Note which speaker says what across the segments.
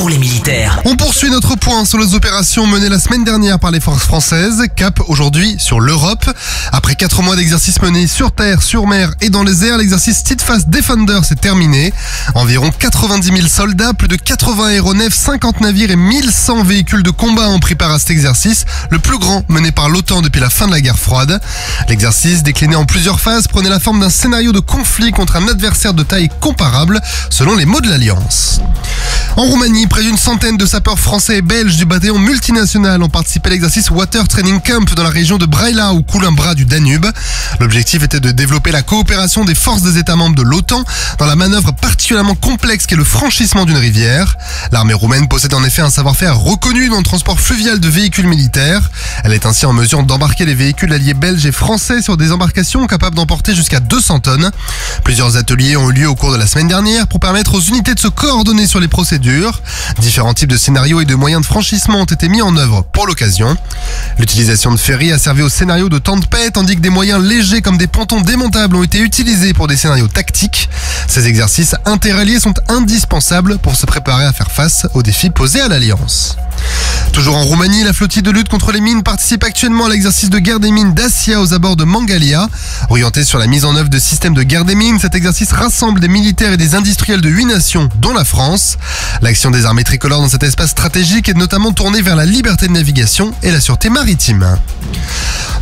Speaker 1: pour les militaires.
Speaker 2: On poursuit notre point sur les opérations menées la semaine dernière par les forces françaises. Cap aujourd'hui sur l'Europe. Après 4 mois d'exercice menés sur terre, sur mer et dans les airs, l'exercice Steadfast Defender s'est terminé. Environ 90 000 soldats, plus de 80 aéronefs, 50 navires et 1100 véhicules de combat ont pris part à cet exercice, le plus grand mené par l'OTAN depuis la fin de la guerre froide. L'exercice, décliné en plusieurs phases, prenait la forme d'un scénario de conflit contre un adversaire de taille comparable, selon les mots de l'Alliance. En Roumanie, près d'une centaine de sapeurs français et belges du bataillon multinational ont participé à l'exercice Water Training Camp dans la région de Braila, où coule un bras du Danube. L'objectif était de développer la coopération des forces des États membres de l'OTAN dans la manœuvre particulièrement complexe qu'est le franchissement d'une rivière. L'armée roumaine possède en effet un savoir-faire reconnu dans le transport fluvial de véhicules militaires. Elle est ainsi en mesure d'embarquer les véhicules alliés belges et français sur des embarcations capables d'emporter jusqu'à 200 tonnes. Plusieurs ateliers ont eu lieu au cours de la semaine dernière pour permettre aux unités de se coordonner sur les procédures. Différents types de scénarios et de moyens de franchissement ont été mis en œuvre pour l'occasion. L'utilisation de ferries a servi au scénario de temps de paix, tandis que des moyens légers comme des pontons démontables ont été utilisés pour des scénarios tactiques. Ces exercices interalliés sont indispensables pour se préparer à faire face aux défis posés à l'Alliance. Toujours en Roumanie, la flottille de lutte contre les mines participe actuellement à l'exercice de guerre des mines d'Assia aux abords de Mangalia. Orienté sur la mise en œuvre de systèmes de guerre des mines, cet exercice rassemble des militaires et des industriels de 8 nations, dont la France. L'action des armées tricolores dans cet espace stratégique est notamment tournée vers la liberté de navigation et la sûreté maritime.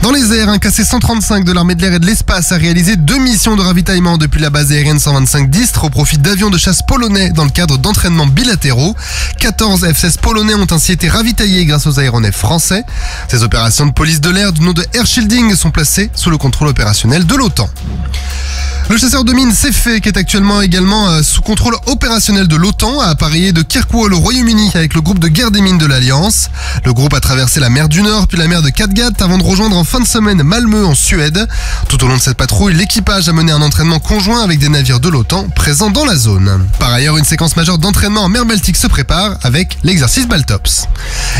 Speaker 2: Dans les airs, un KC-135 de l'armée de l'air et de l'espace a réalisé 2 missions de ravitaillement depuis la base aérienne 125 d'Istres au profit d'avions de chasse polonais dans le cadre d'entraînements bilatéraux. 14 F-16 polonais ont ainsi été ravitaillés grâce aux aéronefs français. Ces opérations de police de l'air du nom de Air Shielding sont placées sous le contrôle opérationnel de l'OTAN. Le chasseur de mines Cefet, qui est actuellement également sous contrôle opérationnel de l'OTAN, a appareillé de Kirkwall au Royaume-Uni avec le groupe de guerre des mines de l'Alliance. Le groupe a traversé la mer du Nord puis la mer de Kattegat avant de rejoindre en fin de semaine Malmö en Suède. Tout au long de cette patrouille, l'équipage a mené un entraînement conjoint avec des navires de l'OTAN présents dans la zone. Par ailleurs, une séquence majeure d'entraînement en mer Baltique se prépare avec l'exercice Baltops.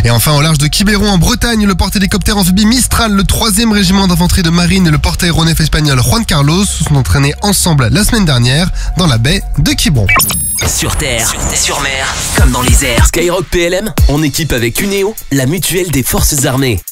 Speaker 2: Et enfin, au large de Quiberon en Bretagne, le porte-hélicoptère amphibie Mistral, le 3e régiment d'infanterie de marine et le porte-aéronef espagnol Juan Carlos se sont entraînés ensemble la semaine dernière dans la baie de Quiberon.
Speaker 1: Sur terre, sur mer, comme dans les airs.
Speaker 3: Skyrock PLM, en équipe avec Uneo, la mutuelle des forces armées.